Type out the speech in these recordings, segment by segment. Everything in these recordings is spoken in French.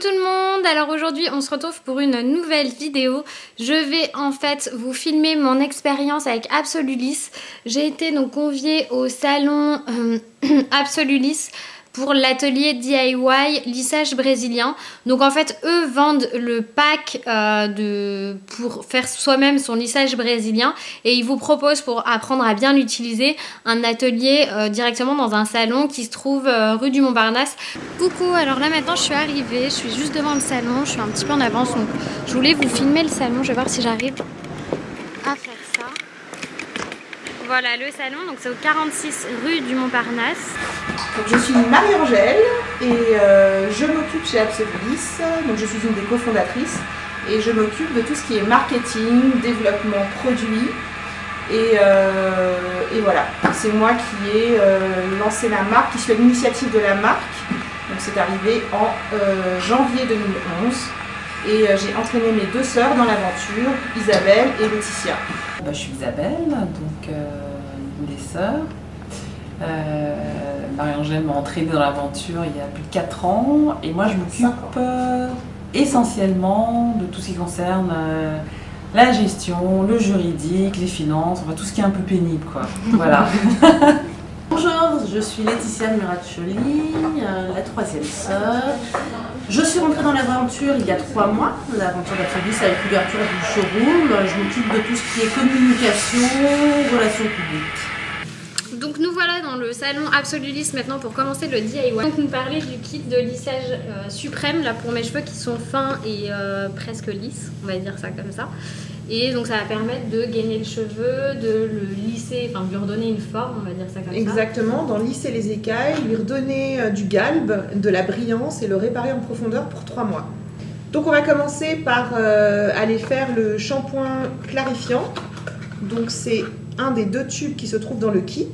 tout le monde, alors aujourd'hui on se retrouve pour une nouvelle vidéo. Je vais en fait vous filmer mon expérience avec Absolulis. J'ai été donc conviée au salon Absolulis pour l'atelier DIY lissage brésilien. Donc en fait eux vendent le pack pour faire soi-même son lissage brésilien et ils vous proposent, pour apprendre à bien l'utiliser, un atelier directement dans un salon qui se trouve rue du Montparnasse. Coucou, alors là maintenant je suis arrivée, je suis juste devant le salon, je suis un petit peu en avance, donc je voulais vous filmer le salon. Je vais voir si j'arrive à faire ça. Voilà le salon, donc c'est au 46 rue du Montparnasse. Donc, je suis Marie-Angèle et je m'occupe chez Absolulis, donc je suis une des cofondatrices et je m'occupe de tout ce qui est marketing, développement produit et voilà. C'est moi qui ai lancé la marque, qui suis à l'initiative de la marque, donc c'est arrivé en janvier 2011 et j'ai entraîné mes deux sœurs dans l'aventure, Isabelle et Laetitia. Je suis Isabelle, donc une des sœurs. Marie-Angèle m'a entraînée dans l'aventure il y a plus de 4 ans et moi je m'occupe essentiellement de tout ce qui concerne la gestion, le juridique, les finances, enfin tout ce qui est un peu pénible quoi. Voilà. Bonjour, je suis Laetitia Muraccioli, la troisième sœur. Je suis rentrée dans l'aventure il y a 3 mois, l'aventure d'Absolulis avec l'ouverture du showroom. Je m'occupe de tout ce qui est communication, relations publiques. Donc nous voilà dans le salon Absolulis maintenant pour commencer le DIY. Donc nous parler du kit de lissage suprême là pour mes cheveux qui sont fins et presque lisses, on va dire ça comme ça. Et donc ça va permettre de gainer le cheveu, de le lisser, enfin de lui redonner une forme, on va dire ça comme ça. Exactement, d'en lisser les écailles, lui redonner du galbe, de la brillance et le réparer en profondeur pour 3 mois. Donc on va commencer par aller faire le shampoing clarifiant. Donc c'est un des 2 tubes qui se trouve dans le kit.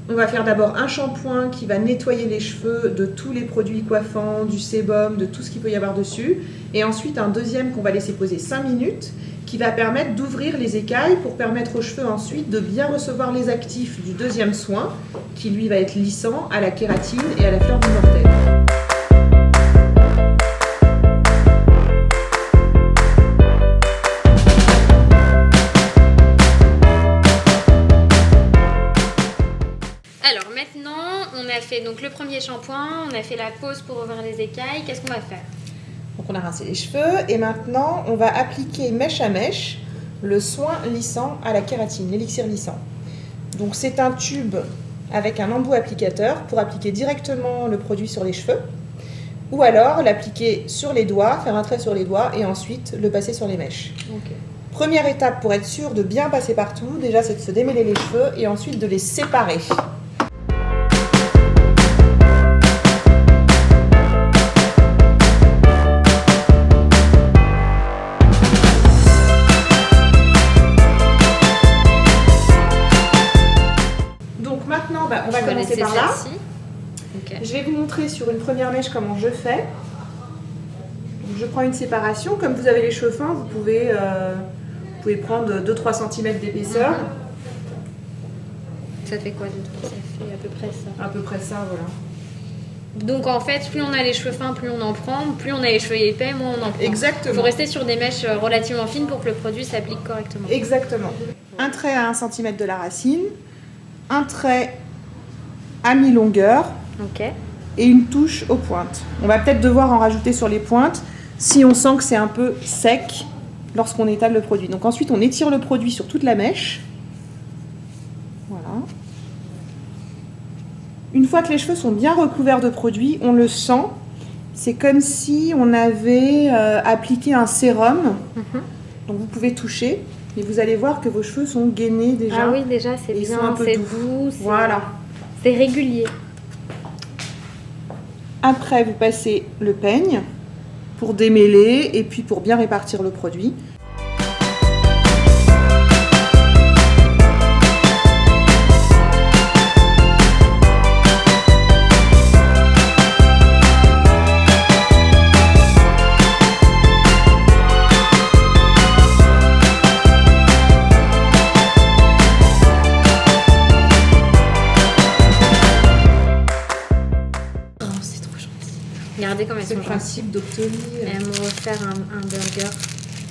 On va faire d'abord un shampoing qui va nettoyer les cheveux de tous les produits coiffants, du sébum, de tout ce qu'il peut y avoir dessus. Et ensuite un deuxième qu'on va laisser poser 5 minutes qui va permettre d'ouvrir les écailles pour permettre aux cheveux ensuite de bien recevoir les actifs du deuxième soin qui lui va être lissant à la kératine et à la fleur du mortel. Alors maintenant, on a fait donc le premier shampoing, on a fait la pause pour ouvrir les écailles. Qu'est-ce qu'on va faire? Donc on a rincé les cheveux et maintenant on va appliquer mèche à mèche le soin lissant à la kératine, l'élixir lissant. Donc c'est un tube avec un embout applicateur pour appliquer directement le produit sur les cheveux ou alors l'appliquer sur les doigts, faire un trait sur les doigts et ensuite le passer sur les mèches. Okay. Première étape pour être sûr de bien passer partout, déjà c'est de se démêler les cheveux et ensuite de les séparer. On va commencer par là. Okay. Je vais vous montrer sur une première mèche comment je fais. Donc, je prends une séparation. Comme vous avez les cheveux fins, vous pouvez prendre 2-3 cm d'épaisseur. Ça fait quoi? Ça fait à peu près ça. À peu près ça, voilà. Donc en fait, plus on a les cheveux fins, plus on en prend. Plus on a les cheveux épais, moins on en prend. Exactement. Il faut rester sur des mèches relativement fines pour que le produit s'applique correctement. Exactement. Un trait à 1 cm de la racine. Un trait à mi-longueur et une touche aux pointes. On va peut-être devoir en rajouter sur les pointes si on sent que c'est un peu sec lorsqu'on étale le produit. Donc ensuite on étire le produit sur toute la mèche. Voilà. Une fois que les cheveux sont bien recouverts de produit, on le sent. C'est comme si on avait appliqué un sérum. Donc vous pouvez toucher et vous allez voir que vos cheveux sont gainés déjà. Ah oui, déjà c'est bien, c'est doux. Voilà. C'est régulier. Après, vous passez le peigne pour démêler et puis pour bien répartir le produit. regardez comme elles C'est sont le gentilles. principe d'Octomy. Elles m'ont offert un burger.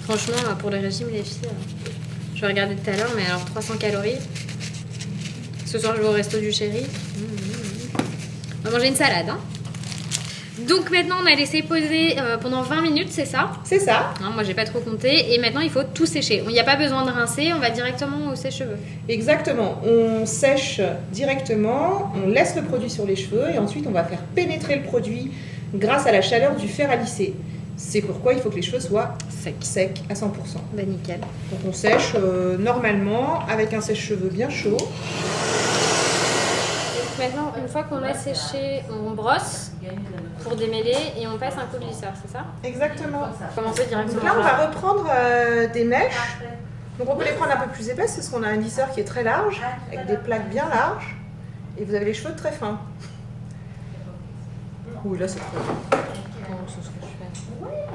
Franchement, pour le régime, les filles, je vais regarder tout à l'heure, mais alors 300 calories. Ce soir, je vais au resto du chéri. On va manger une salade. Hein. Donc maintenant, on a laissé poser pendant 20 minutes, c'est ça? C'est ça. Hein, moi, j'ai pas trop compté. Et maintenant, il faut tout sécher. Il n'y a pas besoin de rincer, on va directement au sèche-cheveux. Exactement. On sèche directement, on laisse le produit sur les cheveux et ensuite on va faire pénétrer le produit grâce à la chaleur du fer à lisser. C'est pourquoi il faut que les cheveux soient secs à 100%. Bah, nickel. Donc on sèche normalement avec un sèche-cheveux bien chaud. Donc maintenant, une fois qu'on a séché, on brosse pour démêler et on passe un coup de lisseur, c'est ça? Exactement. Commencer directement. Donc là on va reprendre des mèches. Donc on peut les prendre un peu plus épaisses parce qu'on a un lisseur qui est très large, avec des plaques bien larges. Et vous avez les cheveux très fins. Oui, là c'est très bien.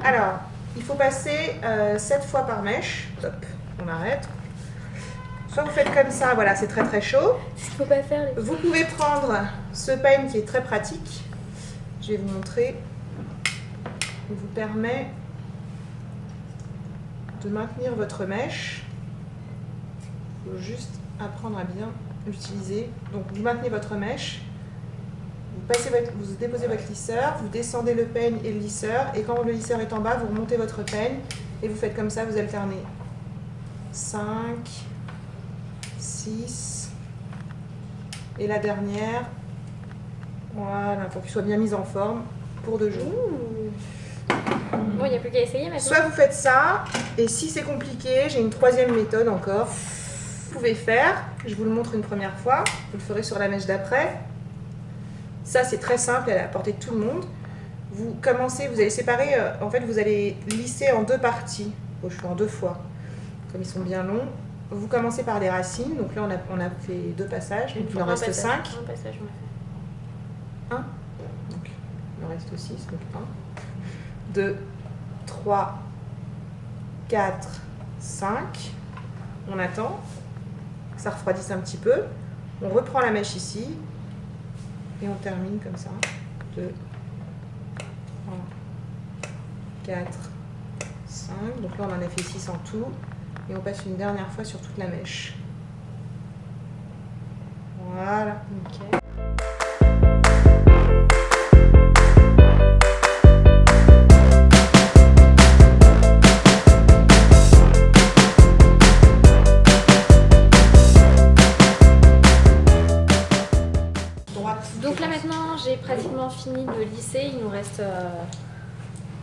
Alors, il faut passer 7 fois par mèche. Top, on arrête. Soit vous faites comme ça, voilà, c'est très très chaud. Il faut pas faire les... Vous pouvez prendre ce peigne qui est très pratique. Je vais vous montrer. Il vous permet de maintenir votre mèche. Il faut juste apprendre à bien l'utiliser. Donc vous maintenez votre mèche. Vous déposez votre lisseur, vous descendez le peigne et le lisseur, et quand le lisseur est en bas, vous remontez votre peigne, et vous faites comme ça, vous alternez. 5, 6, et la dernière, voilà, pour qu'il soit bien mis en forme, pour 2 jours. Bon, il n'y a plus qu'à essayer maintenant. Soit vous faites ça, et si c'est compliqué, j'ai une troisième méthode encore. Vous pouvez faire, je vous le montre une première fois, vous le ferez sur la mèche d'après. Ça, c'est très simple, elle est à la portée de tout le monde. Vous commencez, vous allez séparer, en fait, vous allez lisser en 2 parties, vos cheveux en 2 fois, comme ils sont bien longs. Vous commencez par les racines, donc là, on a fait 2 passages, donc il en reste 5. Un passage, on a fait. 1, donc il en reste 6, donc 1, 2, 3, 4, 5. On attend, ça refroidisse un petit peu. On reprend la mèche ici. Et on termine comme ça. 2, 3, 4, 5. Donc là, on en a fait 6 en tout. Et on passe une dernière fois sur toute la mèche. Voilà. Nickel. Donc là maintenant j'ai pratiquement fini de lisser, il nous reste,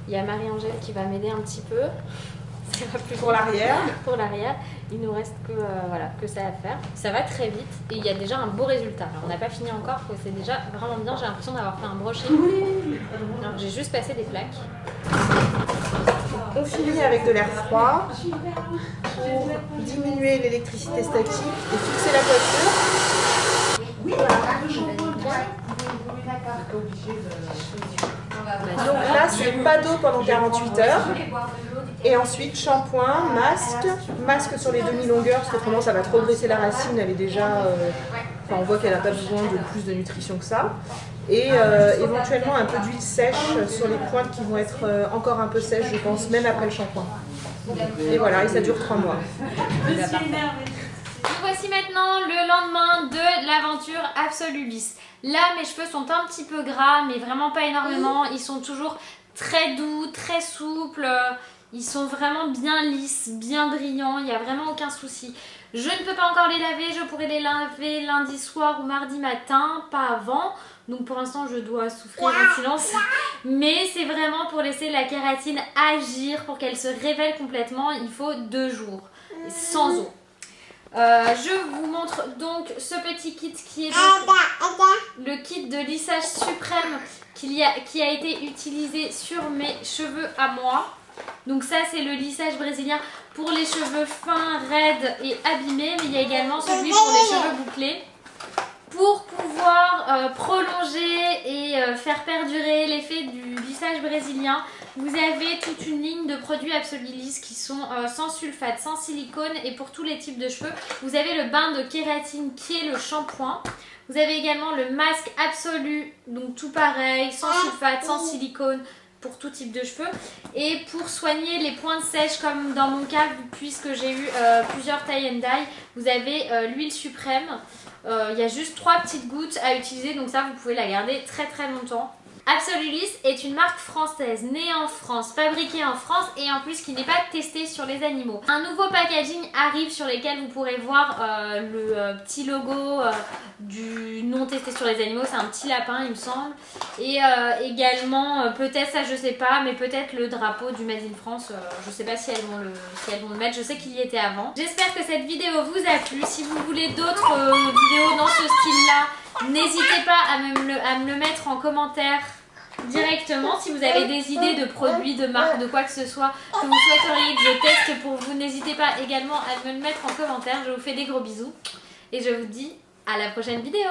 il y a Marie-Angèle qui va m'aider un petit peu, ça va plus Pour l'arrière. pour l'arrière, il nous reste que, voilà, que ça à faire, ça va très vite et il y a déjà un beau résultat. Alors, on n'a pas fini encore, c'est déjà vraiment bien, j'ai l'impression d'avoir fait un brochet. Alors, j'ai juste passé des plaques. On finit avec de l'air froid pour diminuer l'électricité statique et fixer la coiffure. Donc là, c'est pas d'eau pendant 48 heures. Et ensuite, shampoing, masque sur les demi-longueurs, parce qu'autrement ça va trop graisser la racine, elle est déjà... on voit qu'elle n'a pas besoin de plus de nutrition que ça. Et éventuellement un peu d'huile sèche sur les pointes qui vont être encore un peu sèches, je pense, même après le shampoing. Et voilà, et ça dure 3 mois. Donc voici maintenant le lendemain de l'aventure Absolulis. Là mes cheveux sont un petit peu gras mais vraiment pas énormément, ils sont toujours très doux, très souples, ils sont vraiment bien lisses, bien brillants, il n'y a vraiment aucun souci. Je ne peux pas encore les laver, je pourrais les laver lundi soir ou mardi matin, pas avant. Donc pour l'instant je dois souffrir en silence. Mais c'est vraiment pour laisser la kératine agir, pour qu'elle se révèle complètement, il faut 2 jours, sans eau. Je vous montre donc ce petit kit qui est le kit de lissage suprême qui a été utilisé sur mes cheveux à moi. Donc ça c'est le lissage brésilien pour les cheveux fins, raides et abîmés, mais il y a également celui pour les cheveux bouclés. Pour pouvoir prolonger et faire perdurer l'effet du lissage brésilien, Vous avez toute une ligne de produits Absolulis qui sont sans sulfate, sans silicone et pour tous les types de cheveux. Vous avez le bain de kératine qui est le shampoing. Vous avez également le masque absolu, donc tout pareil, sans sulfate, sans silicone, pour tout type de cheveux. Et pour soigner les pointes sèches, comme dans mon cas, puisque j'ai eu plusieurs tie and dye, vous avez l'huile suprême. Il y a juste 3 petites gouttes à utiliser, donc ça vous pouvez la garder très très longtemps. Absolulis est une marque française, née en France, fabriquée en France et en plus qui n'est pas testée sur les animaux. Un nouveau packaging arrive sur lequel vous pourrez voir le petit logo du non testé sur les animaux, c'est un petit lapin il me semble. Et également, peut-être ça je sais pas, mais peut-être le drapeau du Made in France, je sais pas si elles vont le mettre, je sais qu'il y était avant. J'espère que cette vidéo vous a plu, si vous voulez d'autres vidéos dans ce style-là, n'hésitez pas à me le mettre en commentaire directement. Si vous avez des idées de produits, de marques, de quoi que ce soit que vous souhaiteriez que je teste pour vous, n'hésitez pas également à me le mettre en commentaire. Je vous fais des gros bisous et je vous dis à la prochaine vidéo.